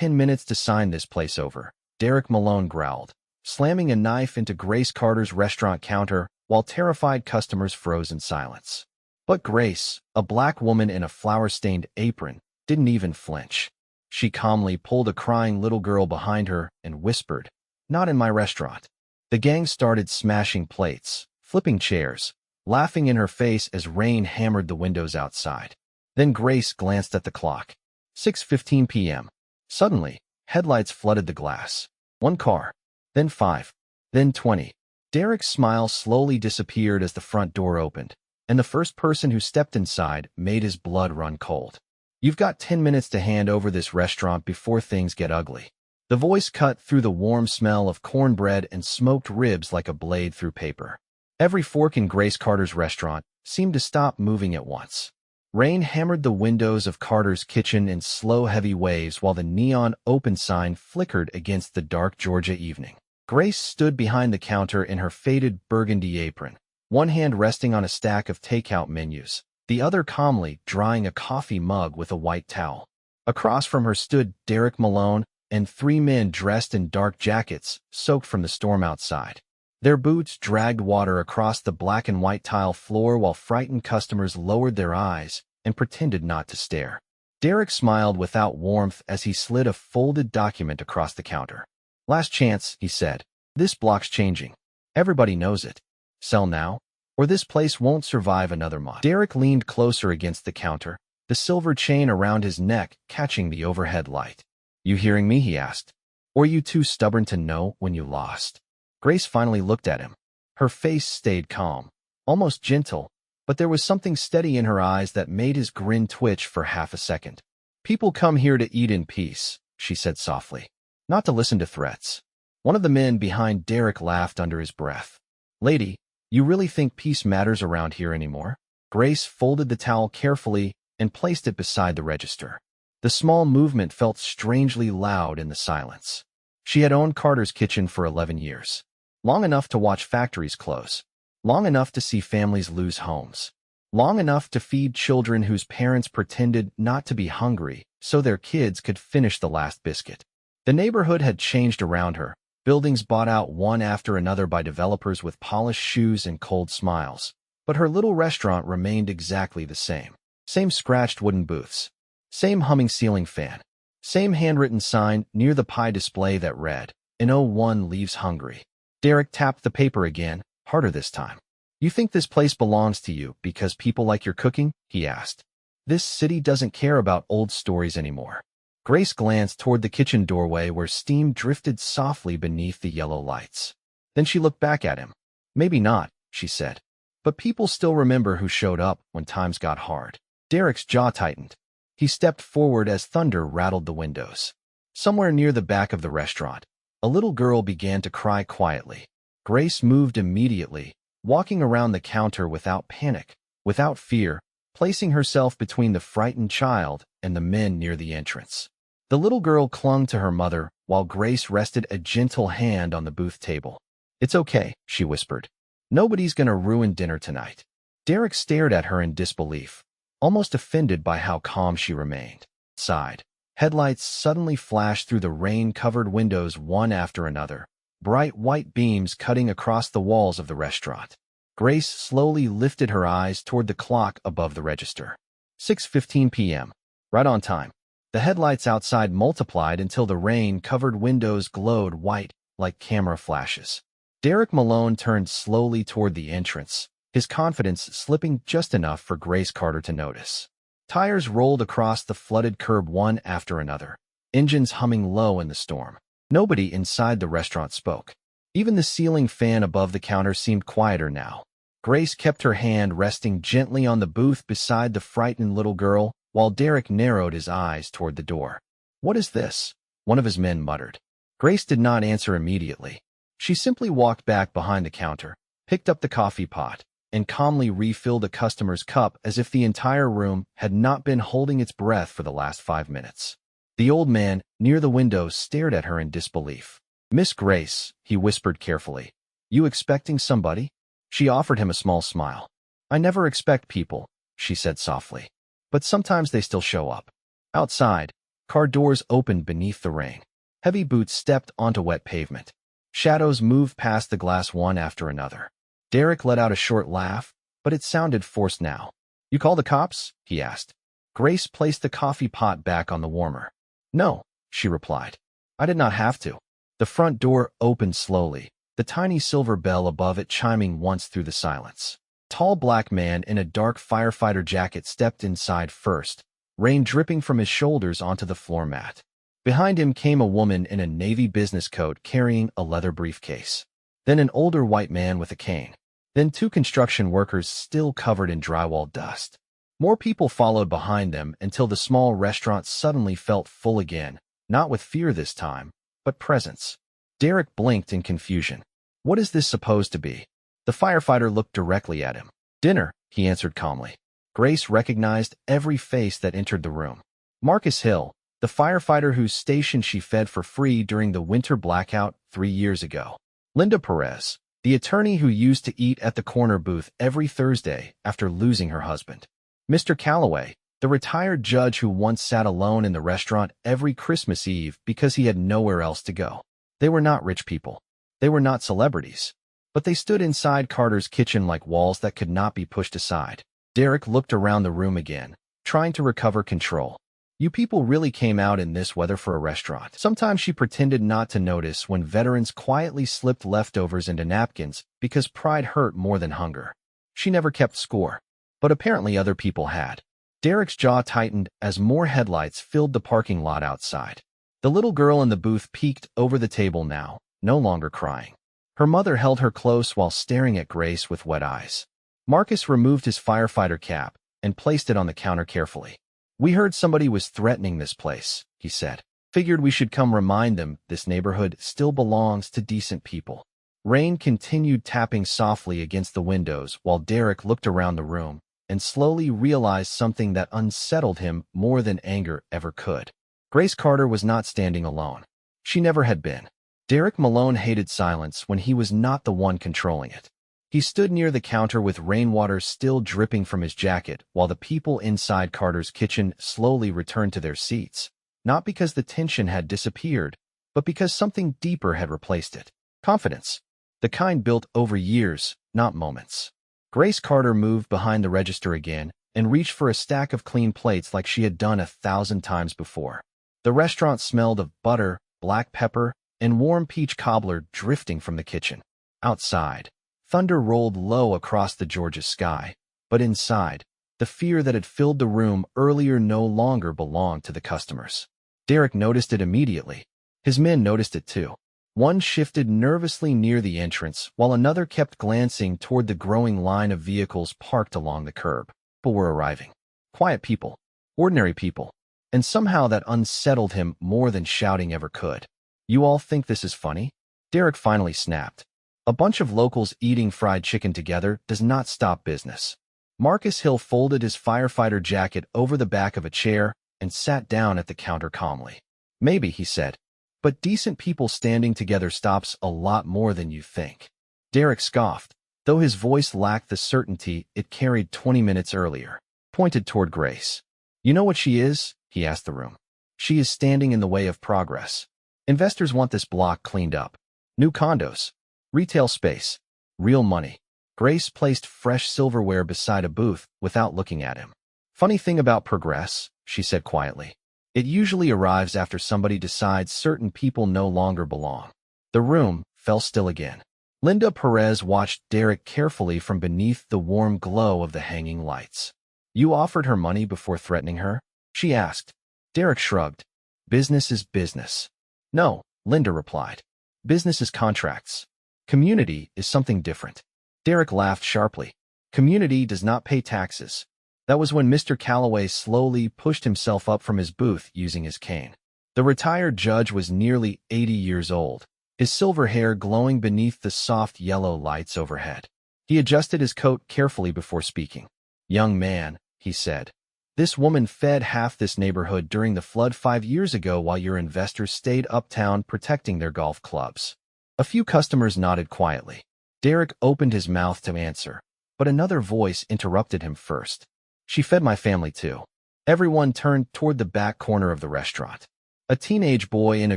10 minutes to sign this place over," Derek Malone growled, slamming a knife into Grace Carter's restaurant counter while terrified customers froze in silence. But Grace, a black woman in a flour-stained apron, didn't even flinch. She calmly pulled a crying little girl behind her and whispered, "Not in my restaurant." The gang started smashing plates, flipping chairs, laughing in her face as rain hammered the windows outside. Then Grace glanced at the clock. 6:15 p.m. Suddenly, headlights flooded the glass. One car, then 5, then 20. Derek's smile slowly disappeared as the front door opened, and the first person who stepped inside made his blood run cold. "You've got 10 minutes to hand over this restaurant before things get ugly." The voice cut through the warm smell of cornbread and smoked ribs like a blade through paper. Every fork in Grace Carter's restaurant seemed to stop moving at once. Rain hammered the windows of Carter's kitchen in slow, heavy waves while the neon open sign flickered against the dark Georgia evening. Grace stood behind the counter in her faded burgundy apron, one hand resting on a stack of takeout menus, the other calmly drying a coffee mug with a white towel. Across from her stood Derek Malone and 3 men dressed in dark jackets, soaked from the storm outside. Their boots dragged water across the black and white tile floor while frightened customers lowered their eyes and pretended not to stare. Derek smiled without warmth as he slid a folded document across the counter. "Last chance," he said. "This block's changing. Everybody knows it. Sell now, or this place won't survive another month." Derek leaned closer against the counter, the silver chain around his neck catching the overhead light. "You hearing me?" he asked. "Or are you too stubborn to know when you lost?" Grace finally looked at him. Her face stayed calm, almost gentle, but there was something steady in her eyes that made his grin twitch for half a second. "People come here to eat in peace," she said softly, "not to listen to threats." One of the men behind Derek laughed under his breath. "Lady, you really think peace matters around here anymore?" Grace folded the towel carefully and placed it beside the register. The small movement felt strangely loud in the silence. She had owned Carter's kitchen for 11 years. Long enough to watch factories close. Long enough to see families lose homes. Long enough to feed children whose parents pretended not to be hungry so their kids could finish the last biscuit. The neighborhood had changed around her, buildings bought out one after another by developers with polished shoes and cold smiles. But her little restaurant remained exactly the same. Same scratched wooden booths. Same humming ceiling fan. Same handwritten sign near the pie display that read, "No one leaves hungry." Derek tapped the paper again, harder this time. "You think this place belongs to you because people like your cooking?" he asked. "This city doesn't care about old stories anymore." Grace glanced toward the kitchen doorway where steam drifted softly beneath the yellow lights. Then she looked back at him. "Maybe not," she said. "But people still remember who showed up when times got hard." Derek's jaw tightened. He stepped forward as thunder rattled the windows. Somewhere near the back of the restaurant, a little girl began to cry quietly. Grace moved immediately, walking around the counter without panic, without fear, placing herself between the frightened child and the men near the entrance. The little girl clung to her mother while Grace rested a gentle hand on the booth table. "It's okay," she whispered. "Nobody's gonna ruin dinner tonight." Derek stared at her in disbelief, almost offended by how calm she remained. Sighed. Headlights suddenly flashed through the rain-covered windows one after another, bright white beams cutting across the walls of the restaurant. Grace slowly lifted her eyes toward the clock above the register. 6:15 p.m. Right on time. The headlights outside multiplied until the rain-covered windows glowed white like camera flashes. Derek Malone turned slowly toward the entrance, his confidence slipping just enough for Grace Carter to notice. Tires rolled across the flooded curb one after another, engines humming low in the storm. Nobody inside the restaurant spoke. Even the ceiling fan above the counter seemed quieter now. Grace kept her hand resting gently on the booth beside the frightened little girl, while Derek narrowed his eyes toward the door. "What is this?" one of his men muttered. Grace did not answer immediately. She simply walked back behind the counter, picked up the coffee pot, and calmly refilled a customer's cup as if the entire room had not been holding its breath for the last 5 minutes. The old man, near the window, stared at her in disbelief. "Miss Grace," he whispered carefully, "you expecting somebody?" She offered him a small smile. "I never expect people," she said softly. "But sometimes they still show up." Outside, Car doors opened beneath the rain. Heavy boots stepped onto wet pavement. Shadows moved past the glass one after another. Derek let out a short laugh, but it sounded forced now. "You call the cops?" he asked. Grace placed the coffee pot back on the warmer. "No," she replied. "I did not have to." The front door opened slowly, the tiny silver bell above it chiming once through the silence. A tall black man in a dark firefighter jacket stepped inside first, rain dripping from his shoulders onto the floor mat. Behind him came a woman in a navy business coat carrying a leather briefcase. Then an older white man with a cane. Then two construction workers still covered in drywall dust. More people followed behind them until the small restaurant suddenly felt full again, not with fear this time, but presence. Derek blinked in confusion. What is this supposed to be? The firefighter looked directly at him. "Dinner," he answered calmly. Grace recognized every face that entered the room. Marcus Hill, the firefighter whose station she fed for free during the winter blackout 3 years ago. Linda Perez, the attorney who used to eat at the corner booth every Thursday after losing her husband. Mr. Calloway, the retired judge who once sat alone in the restaurant every Christmas Eve because he had nowhere else to go. They were not rich people. They were not celebrities. But they stood inside Carter's kitchen like walls that could not be pushed aside. Derek looked around the room again, trying to recover control. You people really came out in this weather for a restaurant. Sometimes she pretended not to notice when veterans quietly slipped leftovers into napkins because pride hurt more than hunger. She never kept score, but apparently other people had. Derek's jaw tightened as more headlights filled the parking lot outside. The little girl in the booth peeked over the table now, no longer crying. Her mother held her close while staring at Grace with wet eyes. Marcus removed his firefighter cap and placed it on the counter carefully. "We heard somebody was threatening this place," he said. "Figured we should come remind them this neighborhood still belongs to decent people." Rain continued tapping softly against the windows while Derek looked around the room and slowly realized something that unsettled him more than anger ever could. Grace Carter was not standing alone. She never had been. Derek Malone hated silence when he was not the one controlling it. He stood near the counter with rainwater still dripping from his jacket while the people inside Carter's kitchen slowly returned to their seats, not because the tension had disappeared, but because something deeper had replaced it. Confidence. The kind built over years, not moments. Grace Carter moved behind the register again and reached for a stack of clean plates like she had done 1,000 times before. The restaurant smelled of butter, black pepper, and warm peach cobbler drifting from the kitchen. Outside, thunder rolled low across the Georgia sky, but inside, the fear that had filled the room earlier no longer belonged to the customers. Derek noticed it immediately. His men noticed it too. One shifted nervously near the entrance, while another kept glancing toward the growing line of vehicles parked along the curb. People were arriving. Quiet people. Ordinary people. And somehow that unsettled him more than shouting ever could. "You all think this is funny?" Derek finally snapped. A bunch of locals eating fried chicken together does not stop business. Marcus Hill folded his firefighter jacket over the back of a chair and sat down at the counter calmly. "Maybe," he said, "but decent people standing together stops a lot more than you think." Derek scoffed, though his voice lacked the certainty it carried 20 minutes earlier. Pointed toward Grace. "You know what she is?" he asked the room. "She is standing in the way of progress. Investors want this block cleaned up. New condos. Retail space. Real money." Grace placed fresh silverware beside a booth without looking at him. "Funny thing about progress," she said quietly. "It usually arrives after somebody decides certain people no longer belong." The room fell still again. Linda Perez watched Derek carefully from beneath the warm glow of the hanging lights. "You offered her money before threatening her?" she asked. Derek shrugged. "Business is business." "No," Linda replied. "Business is contracts. Community is something different." Derek laughed sharply. "Community does not pay taxes." That was when Mr. Calloway slowly pushed himself up from his booth using his cane. The retired judge was nearly 80 years old, his silver hair glowing beneath the soft yellow lights overhead. He adjusted his coat carefully before speaking. "Young man," he said, "this woman fed half this neighborhood during the flood 5 years ago while your investors stayed uptown protecting their golf clubs." A few customers nodded quietly. Derek opened his mouth to answer, but another voice interrupted him first. "She fed my family too." Everyone turned toward the back corner of the restaurant. A teenage boy in a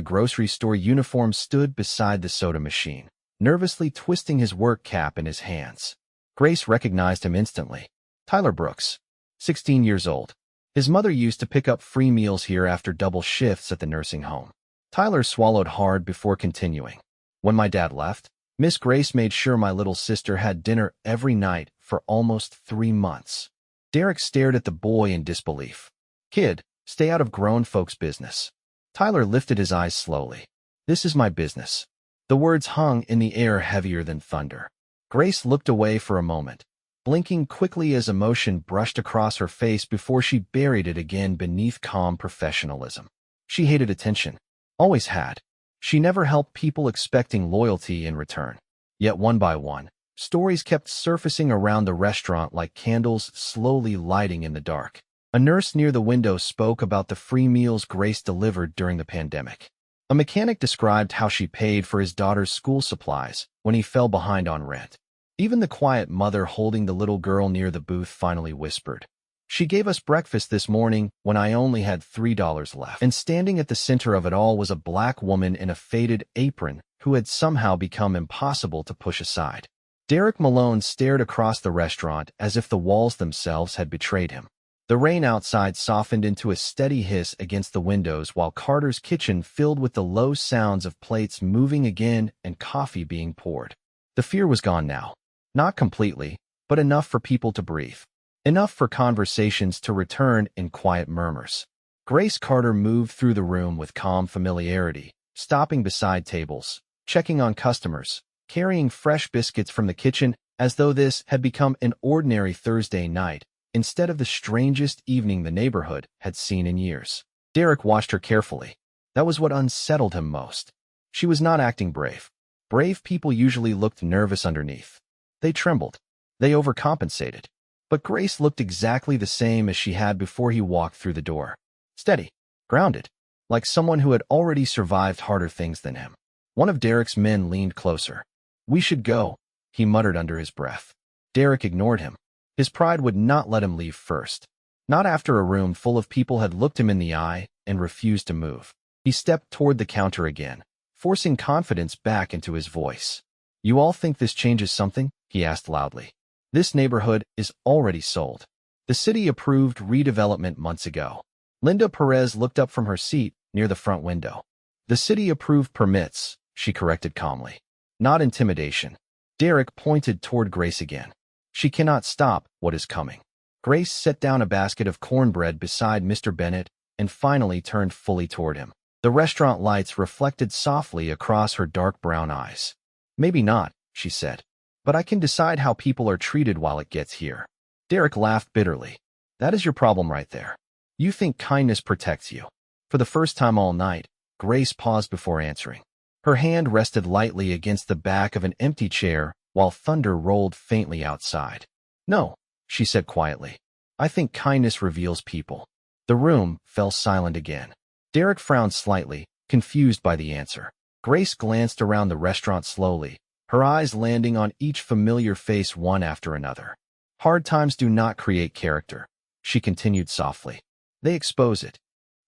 grocery store uniform stood beside the soda machine, nervously twisting his work cap in his hands. Grace recognized him instantly. Tyler Brooks, 16 years old. His mother used to pick up free meals here after double shifts at the nursing home. Tyler swallowed hard before continuing. When my dad left, Miss Grace made sure my little sister had dinner every night for almost 3 months. Derek stared at the boy in disbelief. Kid, stay out of grown folks' business. Tyler lifted his eyes slowly. This is my business. The words hung in the air heavier than thunder. Grace looked away for a moment, blinking quickly as emotion brushed across her face before she buried it again beneath calm professionalism. She hated attention. Always had. She never helped people expecting loyalty in return. Yet one by one, stories kept surfacing around the restaurant like candles slowly lighting in the dark. A nurse near the window spoke about the free meals Grace delivered during the pandemic. A mechanic described how she paid for his daughter's school supplies when he fell behind on rent. Even the quiet mother holding the little girl near the booth finally whispered, "She gave us breakfast this morning when I only had $3 left." And standing at the center of it all was a black woman in a faded apron who had somehow become impossible to push aside. Derek Malone stared across the restaurant as if the walls themselves had betrayed him. The rain outside softened into a steady hiss against the windows while Carter's kitchen filled with the low sounds of plates moving again and coffee being poured. The fear was gone now. Not completely, but enough for people to breathe. Enough for conversations to return in quiet murmurs. Grace Carter moved through the room with calm familiarity, stopping beside tables, checking on customers, carrying fresh biscuits from the kitchen as though this had become an ordinary Thursday night, instead of the strangest evening the neighborhood had seen in years. Derek watched her carefully. That was what unsettled him most. She was not acting brave. Brave people usually looked nervous underneath. They trembled. They overcompensated. But Grace looked exactly the same as she had before he walked through the door. Steady. Grounded. Like someone who had already survived harder things than him. One of Derek's men leaned closer. "We should go," he muttered under his breath. Derek ignored him. His pride would not let him leave first. Not after a room full of people had looked him in the eye and refused to move. He stepped toward the counter again, forcing confidence back into his voice. "You all think this changes something?" he asked loudly. "This neighborhood is already sold. The city approved redevelopment months ago." Linda Perez looked up from her seat near the front window. "The city approved permits," she corrected calmly. "Not intimidation." Derek pointed toward Grace again. "She cannot stop what is coming." Grace set down a basket of cornbread beside Mr. Bennett and finally turned fully toward him. The restaurant lights reflected softly across her dark brown eyes. "Maybe not," she said, "but I can decide how people are treated while it gets here." Derek laughed bitterly. "That is your problem right there. You think kindness protects you." For the first time all night, Grace paused before answering. Her hand rested lightly against the back of an empty chair while thunder rolled faintly outside. "No," she said quietly. "I think kindness reveals people." The room fell silent again. Derek frowned slightly, confused by the answer. Grace glanced around the restaurant slowly, her eyes landing on each familiar face one after another. "Hard times do not create character," she continued softly. "They expose it."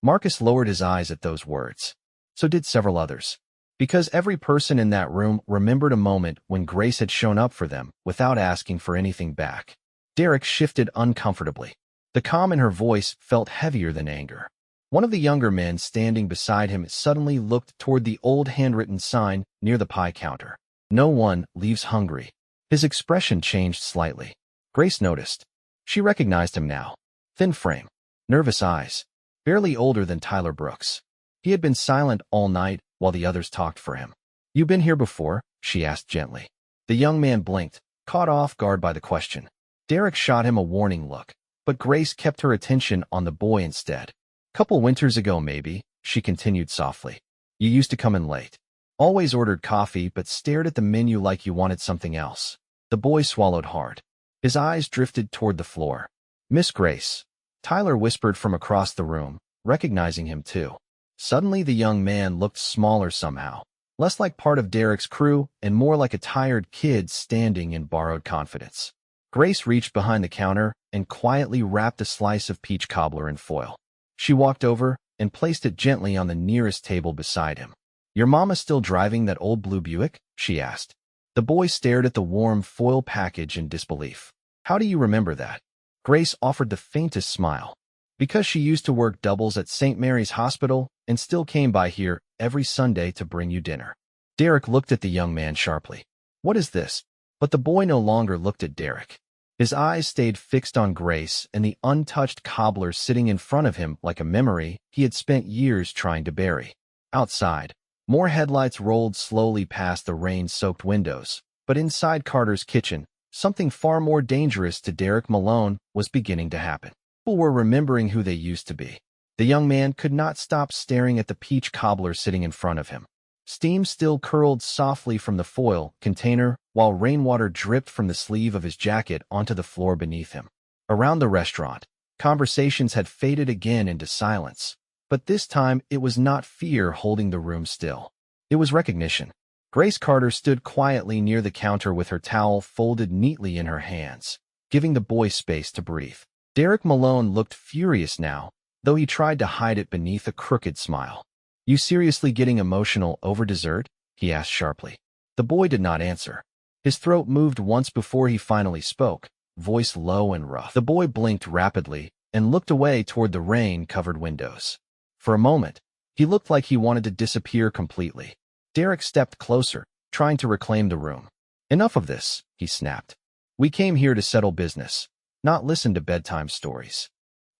Marcus lowered his eyes at those words. So did several others. Because every person in that room remembered a moment when Grace had shown up for them without asking for anything back. Derek shifted uncomfortably. The calm in her voice felt heavier than anger. One of the younger men standing beside him suddenly looked toward the old handwritten sign near the pie counter. "No one leaves hungry." His expression changed slightly. Grace noticed. She recognized him now. Thin frame, nervous eyes, barely older than Tyler Brooks. He had been silent all night while the others talked for him. "You been here before?" she asked gently. The young man blinked, caught off guard by the question. Derek shot him a warning look, but Grace kept her attention on the boy instead. "Couple winters ago maybe," she continued softly. "You used to come in late. Always ordered coffee but stared at the menu like you wanted something else." The boy swallowed hard. His eyes drifted toward the floor. "Miss Grace," Tyler whispered from across the room, recognizing him too. Suddenly the young man looked smaller somehow, less like part of Derek's crew and more like a tired kid standing in borrowed confidence. Grace reached behind the counter and quietly wrapped a slice of peach cobbler in foil. She walked over and placed it gently on the nearest table beside him. "Your mama still driving that old blue Buick?" she asked. The boy stared at the warm foil package in disbelief. "How do you remember that?" Grace offered the faintest smile. "Because she used to work doubles at St. Mary's Hospital and still came by here every Sunday to bring you dinner." Derek looked at the young man sharply. "What is this?" But the boy no longer looked at Derek. His eyes stayed fixed on Grace and the untouched cobbler sitting in front of him like a memory he had spent years trying to bury. Outside, more headlights rolled slowly past the rain-soaked windows, but inside Carter's kitchen, something far more dangerous to Derek Malone was beginning to happen. People were remembering who they used to be. The young man could not stop staring at the peach cobbler sitting in front of him. Steam still curled softly from the foil container, while rainwater dripped from the sleeve of his jacket onto the floor beneath him. Around the restaurant, conversations had faded again into silence, but this time it was not fear holding the room still. It was recognition. Grace Carter stood quietly near the counter with her towel folded neatly in her hands, giving the boy space to breathe. Derek Malone looked furious now, though he tried to hide it beneath a crooked smile. "You seriously getting emotional over dessert?" he asked sharply. The boy did not answer. His throat moved once before he finally spoke, voice low and rough. The boy blinked rapidly and looked away toward the rain-covered windows. For a moment, he looked like he wanted to disappear completely. Derek stepped closer, trying to reclaim the room. "Enough of this," he snapped. "We came here to settle business, not listen to bedtime stories."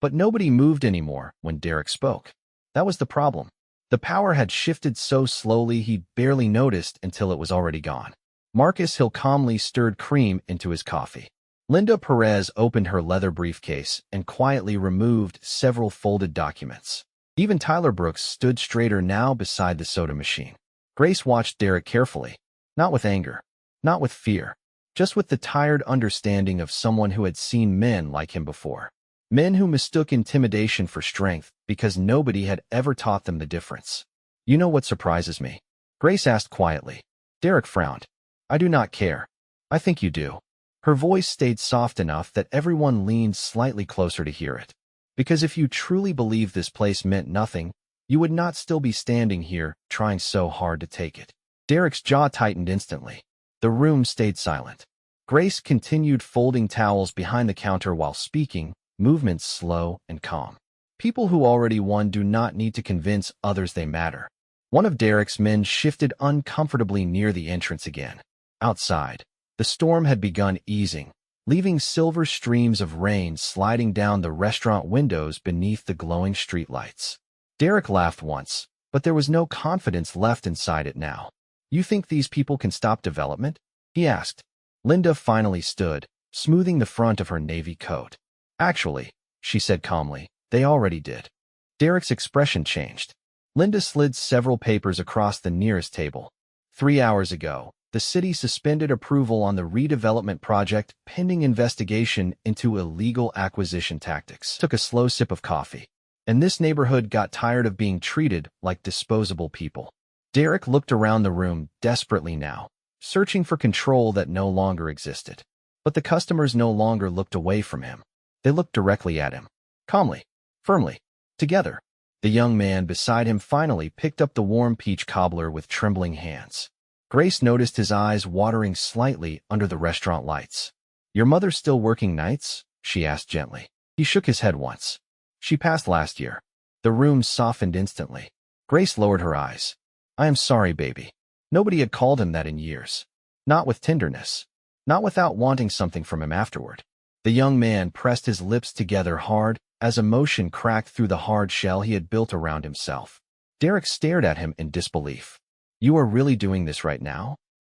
But nobody moved anymore when Derek spoke. That was the problem. The power had shifted so slowly he barely noticed until it was already gone. Marcus Hill calmly stirred cream into his coffee. Linda Perez opened her leather briefcase and quietly removed several folded documents. Even Tyler Brooks stood straighter now beside the soda machine. Grace watched Derek carefully, not with anger, not with fear, just with the tired understanding of someone who had seen men like him before. Men who mistook intimidation for strength because nobody had ever taught them the difference. "You know what surprises me?" Grace asked quietly. Derek frowned. "I do not care." "I think you do." Her voice stayed soft enough that everyone leaned slightly closer to hear it. "Because if you truly believed this place meant nothing, you would not still be standing here trying so hard to take it." Derek's jaw tightened instantly. The room stayed silent. Grace continued folding towels behind the counter while speaking, movements slow and calm. "People who already won do not need to convince others they matter." One of Derek's men shifted uncomfortably near the entrance again. Outside, the storm had begun easing, leaving silver streams of rain sliding down the restaurant windows beneath the glowing streetlights. Derek laughed once, but there was no confidence left inside it now. "You think these people can stop development?" he asked. Linda finally stood, smoothing the front of her navy coat. "Actually," she said calmly, "they already did." Derek's expression changed. Linda slid several papers across the nearest table. 3 hours ago, the city suspended approval on the redevelopment project pending investigation into illegal acquisition tactics. Took a slow sip of coffee. And this neighborhood got tired of being treated like disposable people. Derek looked around the room desperately now, searching for control that no longer existed. But the customers no longer looked away from him. They looked directly at him, calmly, firmly, together. The young man beside him finally picked up the warm peach cobbler with trembling hands. Grace noticed his eyes watering slightly under the restaurant lights. "Your mother still working nights?" she asked gently. He shook his head once. "She passed last year." The room softened instantly. Grace lowered her eyes. "I am sorry, baby." Nobody had called him that in years. Not with tenderness. Not without wanting something from him afterward. The young man pressed his lips together hard as emotion cracked through the hard shell he had built around himself. Derek stared at him in disbelief. "You are really doing this right now?"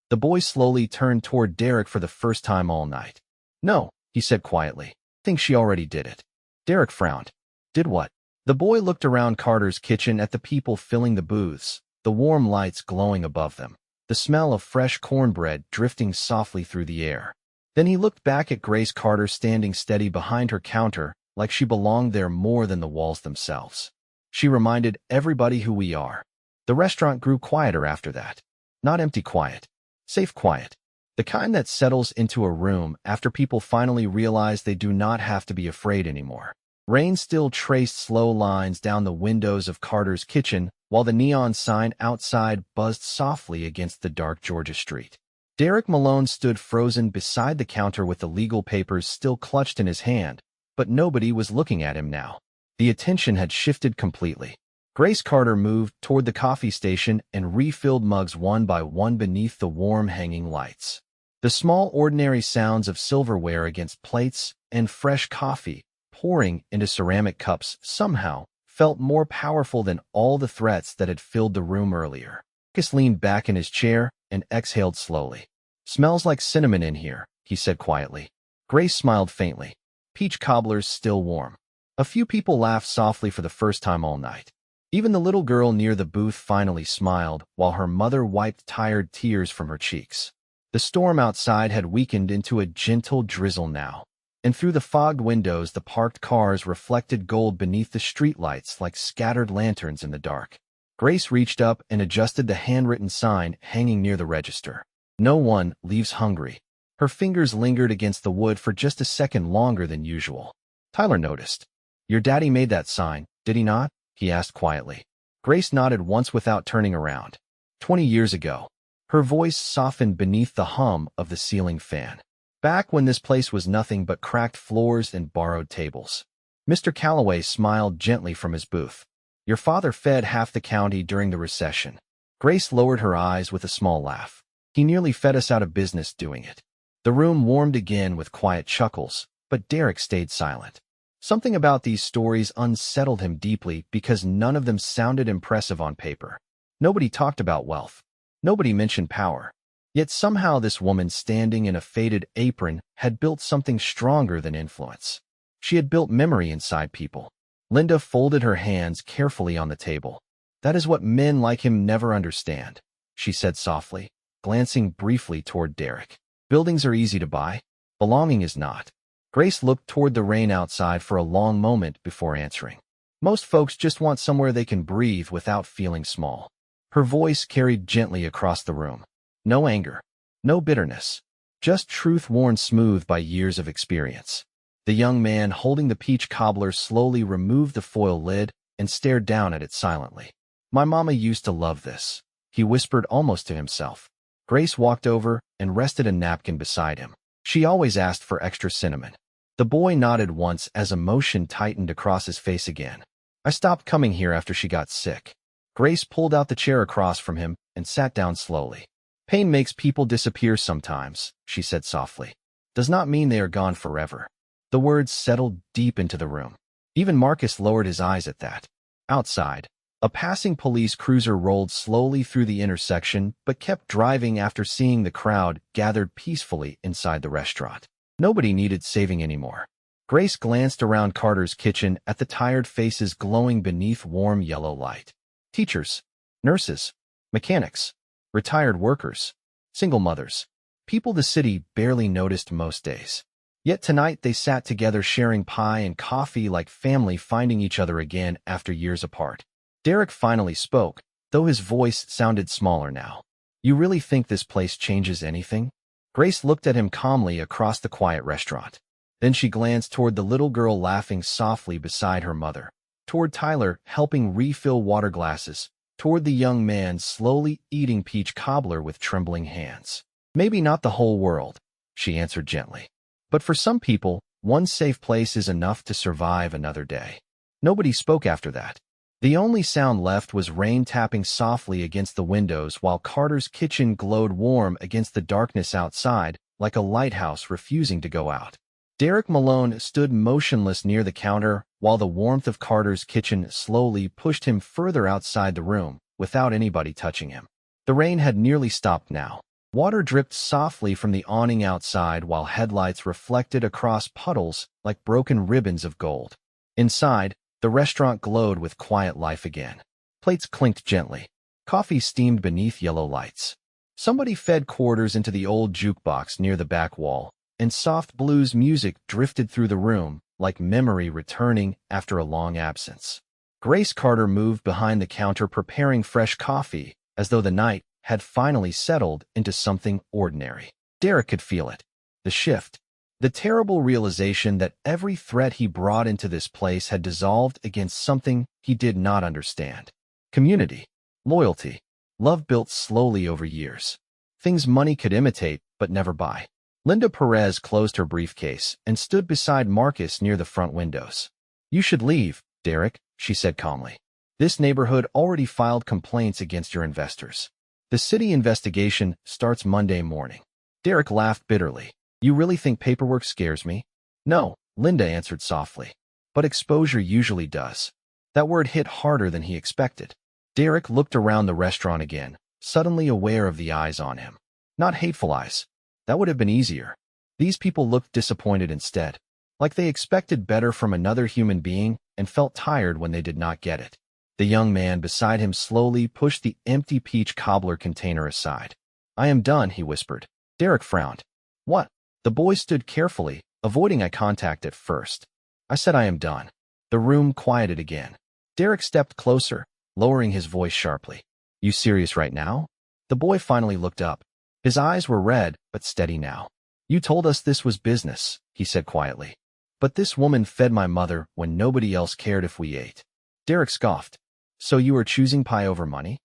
The boy slowly turned toward Derek for the first time all night. "No," he said quietly. "I think she already did it." Derek frowned. "Did what?" The boy looked around Carter's kitchen at the people filling the booths, the warm lights glowing above them, the smell of fresh cornbread drifting softly through the air. Then he looked back at Grace Carter standing steady behind her counter like she belonged there more than the walls themselves. She reminded everybody who we are. The restaurant grew quieter after that. Not empty quiet. Safe quiet. The kind that settles into a room after people finally realize they do not have to be afraid anymore. Rain still traced slow lines down the windows of Carter's kitchen, while the neon sign outside buzzed softly against the dark Georgia street. Derek Malone stood frozen beside the counter with the legal papers still clutched in his hand, but nobody was looking at him now. The attention had shifted completely. Grace Carter moved toward the coffee station and refilled mugs one by one beneath the warm hanging lights. The small ordinary sounds of silverware against plates and fresh coffee pouring into ceramic cups somehow felt more powerful than all the threats that had filled the room earlier. Marcus leaned back in his chair and exhaled slowly. "Smells like cinnamon in here," he said quietly. Grace smiled faintly. "Peach cobbler's still warm." A few people laughed softly for the first time all night. Even the little girl near the booth finally smiled, while her mother wiped tired tears from her cheeks. The storm outside had weakened into a gentle drizzle now, and through the fogged windows the parked cars reflected gold beneath the streetlights like scattered lanterns in the dark. Grace reached up and adjusted the handwritten sign hanging near the register. "No one leaves hungry." Her fingers lingered against the wood for just a second longer than usual. Tyler noticed. "Your daddy made that sign, did he not?" he asked quietly. Grace nodded once without turning around. 20 years ago. Her voice softened beneath the hum of the ceiling fan. "Back when this place was nothing but cracked floors and borrowed tables." Mr. Calloway smiled gently from his booth. "Your father fed half the county during the recession." Grace lowered her eyes with a small laugh. "He nearly fed us out of business doing it." The room warmed again with quiet chuckles, but Derek stayed silent. Something about these stories unsettled him deeply because none of them sounded impressive on paper. Nobody talked about wealth. Nobody mentioned power. Yet somehow this woman standing in a faded apron had built something stronger than influence. She had built memory inside people. Linda folded her hands carefully on the table. "That is what men like him never understand," she said softly, glancing briefly toward Derek. "Buildings are easy to buy. Belonging is not." Grace looked toward the rain outside for a long moment before answering. "Most folks just want somewhere they can breathe without feeling small." Her voice carried gently across the room. No anger, no bitterness, just truth worn smooth by years of experience. The young man holding the peach cobbler slowly removed the foil lid and stared down at it silently. "My mama used to love this," he whispered almost to himself. Grace walked over and rested a napkin beside him. "She always asked for extra cinnamon." The boy nodded once as emotion tightened across his face again. "I stopped coming here after she got sick." Grace pulled out the chair across from him and sat down slowly. "Pain makes people disappear sometimes," she said softly. "Does not mean they are gone forever." The words settled deep into the room. Even Marcus lowered his eyes at that. Outside, a passing police cruiser rolled slowly through the intersection but kept driving after seeing the crowd gathered peacefully inside the restaurant. Nobody needed saving anymore. Grace glanced around Carter's kitchen at the tired faces glowing beneath warm yellow light. Teachers, nurses, mechanics, retired workers, single mothers, people the city barely noticed most days. Yet tonight they sat together sharing pie and coffee like family finding each other again after years apart. Derek finally spoke, though his voice sounded smaller now. "You really think this place changes anything?" Grace looked at him calmly across the quiet restaurant. Then she glanced toward the little girl laughing softly beside her mother, toward Tyler helping refill water glasses, toward the young man slowly eating peach cobbler with trembling hands. "Maybe not the whole world," she answered gently. "But for some people, one safe place is enough to survive another day." Nobody spoke after that. The only sound left was rain tapping softly against the windows while Carter's kitchen glowed warm against the darkness outside, like a lighthouse refusing to go out. Derek Malone stood motionless near the counter while the warmth of Carter's kitchen slowly pushed him further outside the room without anybody touching him. The rain had nearly stopped now. Water dripped softly from the awning outside while headlights reflected across puddles like broken ribbons of gold. Inside, the restaurant glowed with quiet life again. Plates clinked gently. Coffee steamed beneath yellow lights. Somebody fed quarters into the old jukebox near the back wall, and soft blues music drifted through the room like memory returning after a long absence. Grace Carter moved behind the counter preparing fresh coffee, as though the night had finally settled into something ordinary. Derek could feel it. The shift. The terrible realization that every threat he brought into this place had dissolved against something he did not understand. Community. Loyalty. Love built slowly over years. Things money could imitate, but never buy. Linda Perez closed her briefcase and stood beside Marcus near the front windows. You should leave, Derek, she said calmly. This neighborhood already filed complaints against your investors. The city investigation starts Monday morning. Derek laughed bitterly. You really think paperwork scares me? No, Linda answered softly. But exposure usually does. That word hit harder than he expected. Derek looked around the restaurant again, suddenly aware of the eyes on him. Not hateful eyes. That would have been easier. These people looked disappointed instead, like they expected better from another human being and felt tired when they did not get it. The young man beside him slowly pushed the empty peach cobbler container aside. I am done, he whispered. Derek frowned. What? The boy stood carefully, avoiding eye contact at first. I said I am done. The room quieted again. Derek stepped closer, lowering his voice sharply. You serious right now? The boy finally looked up. His eyes were red, but steady now. You told us this was business, he said quietly. But this woman fed my mother when nobody else cared if we ate. Derek scoffed. So you are choosing pie over money?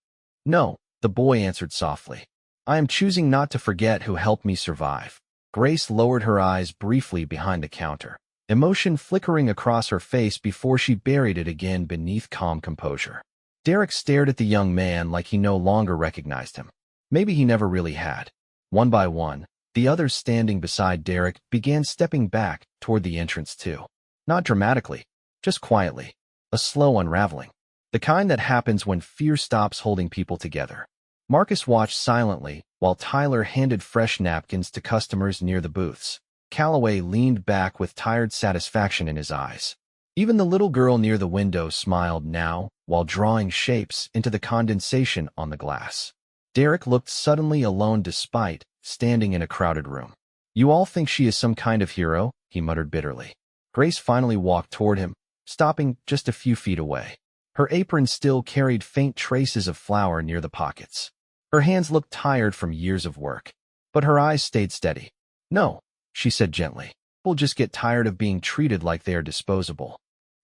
No, the boy answered softly. I am choosing not to forget who helped me survive. Grace lowered her eyes briefly behind the counter, emotion flickering across her face before she buried it again beneath calm composure. Derek stared at the young man like he no longer recognized him. Maybe he never really had. One by one, the others standing beside Derek began stepping back toward the entrance too. Not dramatically, just quietly. A slow unraveling. The kind that happens when fear stops holding people together. Marcus watched silently while Tyler handed fresh napkins to customers near the booths. Calloway leaned back with tired satisfaction in his eyes. Even the little girl near the window smiled now while drawing shapes into the condensation on the glass. Derek looked suddenly alone despite standing in a crowded room. You all think she is some kind of hero, he muttered bitterly. Grace finally walked toward him, stopping just a few feet away. Her apron still carried faint traces of flour near the pockets. Her hands looked tired from years of work, but her eyes stayed steady. No, she said gently. People just get tired of being treated like they are disposable.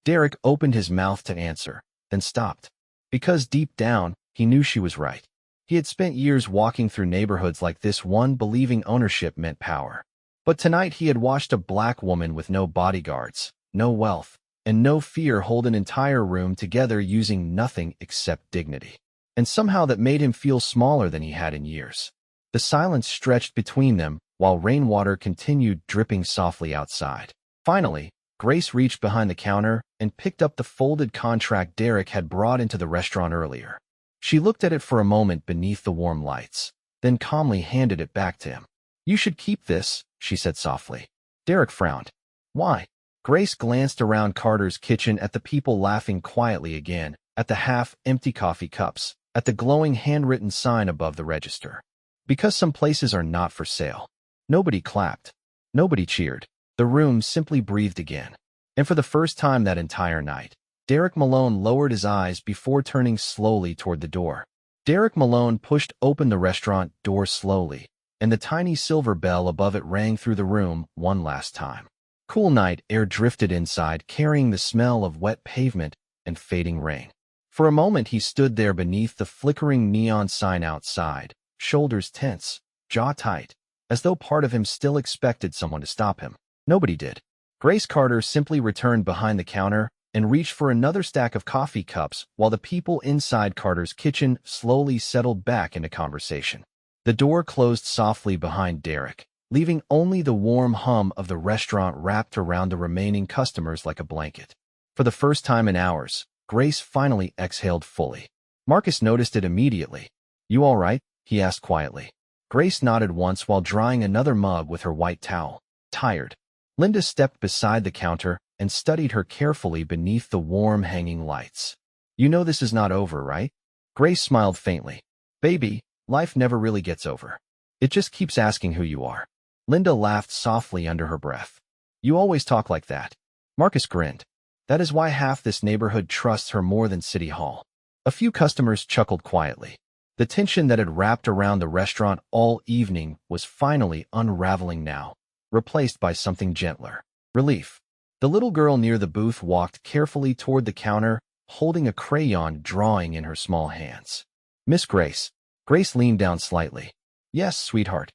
Derek opened his mouth to answer, then stopped. Because deep down, he knew she was right. He had spent years walking through neighborhoods like this one believing ownership meant power. But tonight he had watched a black woman with no bodyguards, no wealth, and no fear hold an entire room together using nothing except dignity. And somehow that made him feel smaller than he had in years. The silence stretched between them while rainwater continued dripping softly outside. Finally, Grace reached behind the counter and picked up the folded contract Derek had brought into the restaurant earlier. She looked at it for a moment beneath the warm lights, then calmly handed it back to him. You should keep this, she said softly. Derek frowned. Why? Grace glanced around Carter's kitchen at the people laughing quietly again, at the half-empty coffee cups, at the glowing handwritten sign above the register. Because some places are not for sale. Nobody clapped. Nobody cheered. The room simply breathed again. And for the first time that entire night, Derek Malone lowered his eyes before turning slowly toward the door. Derek Malone pushed open the restaurant door slowly, and the tiny silver bell above it rang through the room one last time. Cool night air drifted inside, carrying the smell of wet pavement and fading rain. For a moment he stood there beneath the flickering neon sign outside, shoulders tense, jaw tight, as though part of him still expected someone to stop him. Nobody did. Grace Carter simply returned behind the counter and reached for another stack of coffee cups while the people inside Carter's kitchen slowly settled back into conversation. The door closed softly behind Derek, leaving only the warm hum of the restaurant wrapped around the remaining customers like a blanket. For the first time in hours, Grace finally exhaled fully. Marcus noticed it immediately. You all right? He asked quietly. Grace nodded once while drying another mug with her white towel. Tired. Linda stepped beside the counter and studied her carefully beneath the warm hanging lights. You know this is not over, right? Grace smiled faintly. Baby, life never really gets over. It just keeps asking who you are. Linda laughed softly under her breath. You always talk like that. Marcus grinned. That is why half this neighborhood trusts her more than City Hall. A few customers chuckled quietly. The tension that had wrapped around the restaurant all evening was finally unraveling now, replaced by something gentler. Relief. The little girl near the booth walked carefully toward the counter, holding a crayon drawing in her small hands. Miss Grace. Grace leaned down slightly. Yes, sweetheart.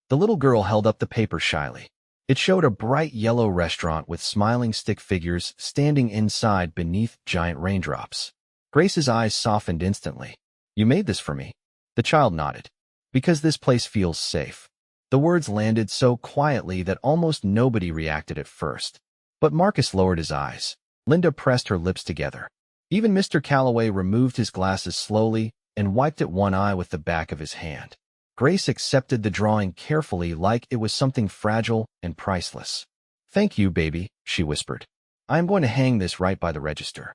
The little girl held up the paper shyly. It showed a bright yellow restaurant with smiling stick figures standing inside beneath giant raindrops. Grace's eyes softened instantly. You made this for me? The child nodded. Because this place feels safe. The words landed so quietly that almost nobody reacted at first. But Marcus lowered his eyes. Linda pressed her lips together. Even Mr. Calloway removed his glasses slowly and wiped at one eye with the back of his hand. Grace accepted the drawing carefully like it was something fragile and priceless. Thank you, baby, she whispered. I am going to hang this right by the register.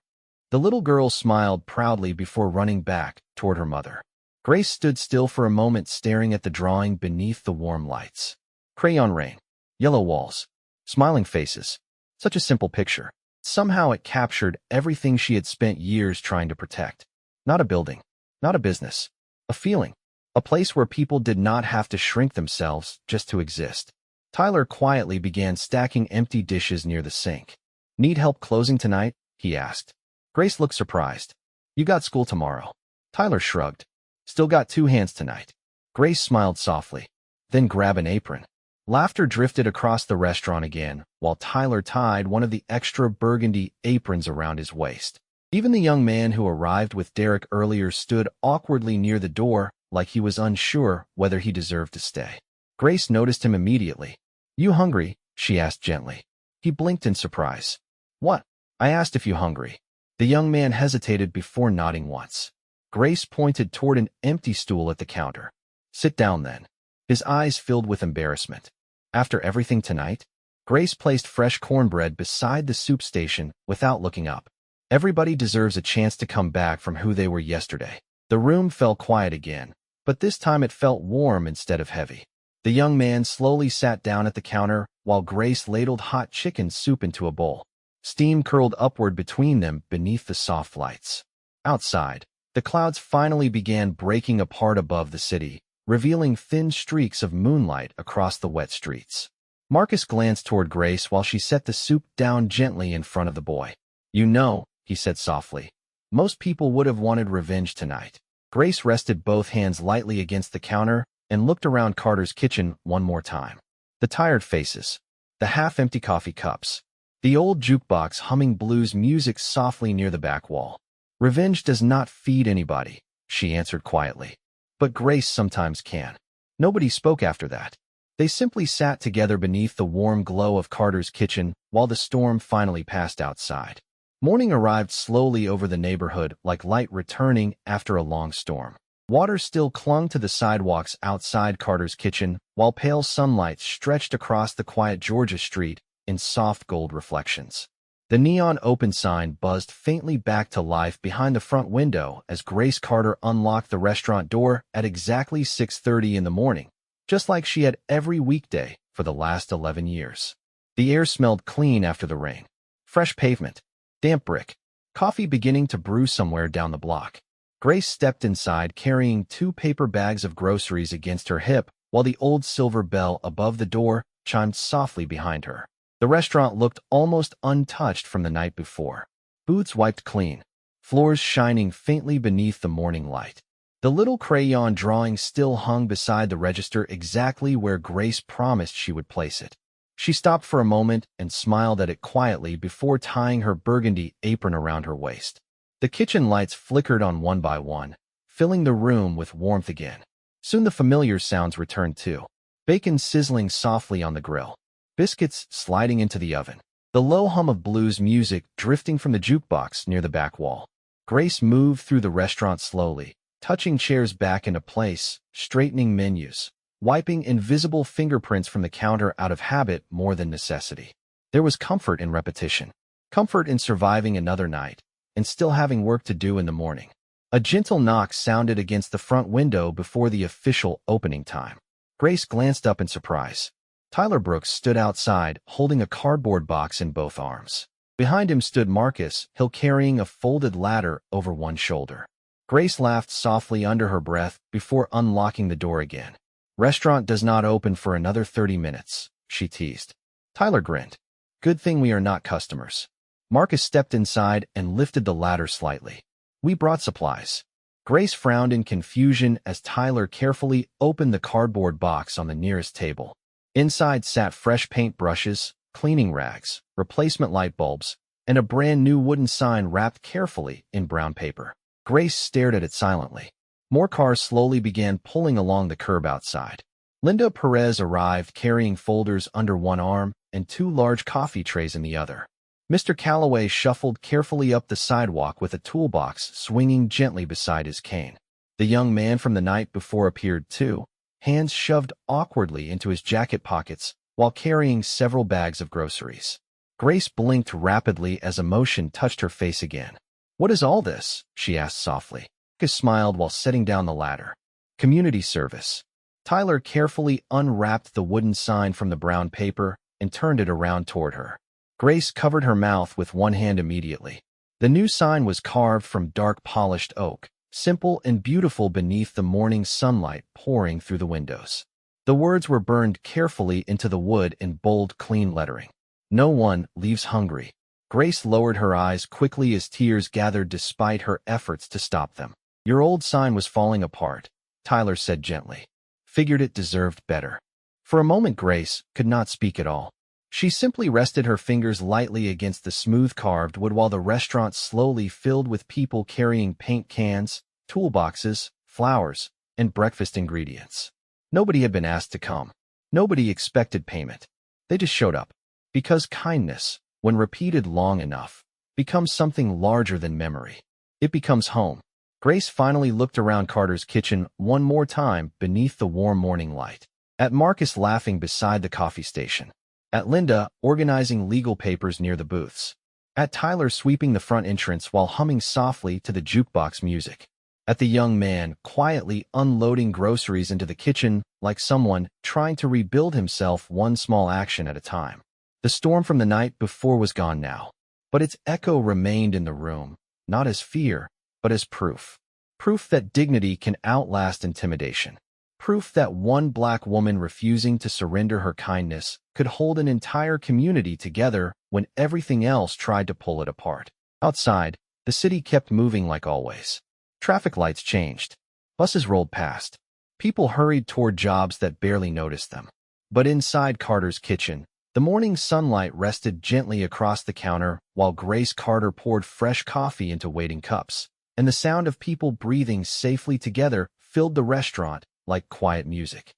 The little girl smiled proudly before running back toward her mother. Grace stood still for a moment staring at the drawing beneath the warm lights. Crayon rain, yellow walls, smiling faces. Such a simple picture. Somehow it captured everything she had spent years trying to protect. Not a building, not a business, a feeling. A place where people did not have to shrink themselves just to exist. Tyler quietly began stacking empty dishes near the sink. Need help closing tonight? He asked. Grace looked surprised. You got school tomorrow. Tyler shrugged. Still got 2 hands tonight. Grace smiled softly. Then grab an apron. Laughter drifted across the restaurant again, while Tyler tied one of the extra burgundy aprons around his waist. Even the young man who arrived with Derek earlier stood awkwardly near the door, like he was unsure whether he deserved to stay. Grace noticed him immediately. You hungry? She asked gently. He blinked in surprise. What? I asked if you hungry. The young man hesitated before nodding once. Grace pointed toward an empty stool at the counter. Sit down then. His eyes filled with embarrassment. After everything tonight? Grace placed fresh cornbread beside the soup station without looking up. Everybody deserves a chance to come back from who they were yesterday. The room fell quiet again, but this time it felt warm instead of heavy. The young man slowly sat down at the counter while Grace ladled hot chicken soup into a bowl. Steam curled upward between them beneath the soft lights. Outside, the clouds finally began breaking apart above the city, revealing thin streaks of moonlight across the wet streets. Marcus glanced toward Grace while she set the soup down gently in front of the boy. You know, he said softly, most people would have wanted revenge tonight. Grace rested both hands lightly against the counter and looked around Carter's kitchen one more time. The tired faces, the half-empty coffee cups, the old jukebox humming blues music softly near the back wall. Revenge does not feed anybody, she answered quietly. But grace sometimes can. Nobody spoke after that. They simply sat together beneath the warm glow of Carter's kitchen while the storm finally passed outside. Morning arrived slowly over the neighborhood like light returning after a long storm. Water still clung to the sidewalks outside Carter's kitchen, while pale sunlight stretched across the quiet Georgia street in soft gold reflections. The neon open sign buzzed faintly back to life behind the front window as Grace Carter unlocked the restaurant door at exactly 6:30 in the morning, just like she had every weekday for the last 11 years. The air smelled clean after the rain. Fresh pavement, damp brick, coffee beginning to brew somewhere down the block. Grace stepped inside carrying 2 paper bags of groceries against her hip while the old silver bell above the door chimed softly behind her. The restaurant looked almost untouched from the night before. Booths wiped clean, floors shining faintly beneath the morning light. The little crayon drawing still hung beside the register exactly where Grace promised she would place it. She stopped for a moment and smiled at it quietly before tying her burgundy apron around her waist. The kitchen lights flickered on one by one, filling the room with warmth again. Soon the familiar sounds returned too. Bacon sizzling softly on the grill, biscuits sliding into the oven, the low hum of blues music drifting from the jukebox near the back wall. Grace moved through the restaurant slowly, touching chairs back into place, straightening menus, wiping invisible fingerprints from the counter out of habit more than necessity. There was comfort in repetition, comfort in surviving another night, and still having work to do in the morning. A gentle knock sounded against the front window before the official opening time. Grace glanced up in surprise. Tyler Brooks stood outside, holding a cardboard box in both arms. Behind him stood Marcus, carrying a folded ladder over one shoulder. Grace laughed softly under her breath before unlocking the door again. Restaurant does not open for another 30 minutes, she teased. Tyler grinned. Good thing we are not customers. Marcus stepped inside and lifted the ladder slightly. We brought supplies. Grace frowned in confusion as Tyler carefully opened the cardboard box on the nearest table. Inside sat fresh paint brushes, cleaning rags, replacement light bulbs, and a brand new wooden sign wrapped carefully in brown paper. Grace stared at it silently. More cars slowly began pulling along the curb outside. Linda Perez arrived carrying folders under one arm and 2 large coffee trays in the other. Mr. Calloway shuffled carefully up the sidewalk with a toolbox swinging gently beside his cane. The young man from the night before appeared too, hands shoved awkwardly into his jacket pockets while carrying several bags of groceries. Grace blinked rapidly as emotion touched her face again. What is all this? She asked softly. Marcus smiled while setting down the ladder. Community service. Tyler carefully unwrapped the wooden sign from the brown paper and turned it around toward her. Grace covered her mouth with one hand immediately. The new sign was carved from dark polished oak, simple and beautiful beneath the morning sunlight pouring through the windows. The words were burned carefully into the wood in bold, clean lettering. No one leaves hungry. Grace lowered her eyes quickly as tears gathered despite her efforts to stop them. Your old sign was falling apart, Tyler said gently. Figured it deserved better. For a moment Grace could not speak at all. She simply rested her fingers lightly against the smooth carved wood while the restaurant slowly filled with people carrying paint cans, toolboxes, flowers, and breakfast ingredients. Nobody had been asked to come. Nobody expected payment. They just showed up. Because kindness, when repeated long enough, becomes something larger than memory. It becomes home. Grace finally looked around Carter's kitchen one more time beneath the warm morning light. At Marcus laughing beside the coffee station. At Linda organizing legal papers near the booths. At Tyler sweeping the front entrance while humming softly to the jukebox music. At the young man quietly unloading groceries into the kitchen like someone trying to rebuild himself one small action at a time. The storm from the night before was gone now, but its echo remained in the room, not as fear, but as proof. Proof that dignity can outlast intimidation. Proof that one black woman refusing to surrender her kindness could hold an entire community together when everything else tried to pull it apart. Outside, the city kept moving like always. Traffic lights changed. Buses rolled past. People hurried toward jobs that barely noticed them. But inside Carter's kitchen, the morning sunlight rested gently across the counter while Grace Carter poured fresh coffee into waiting cups, and the sound of people breathing safely together filled the restaurant like quiet music.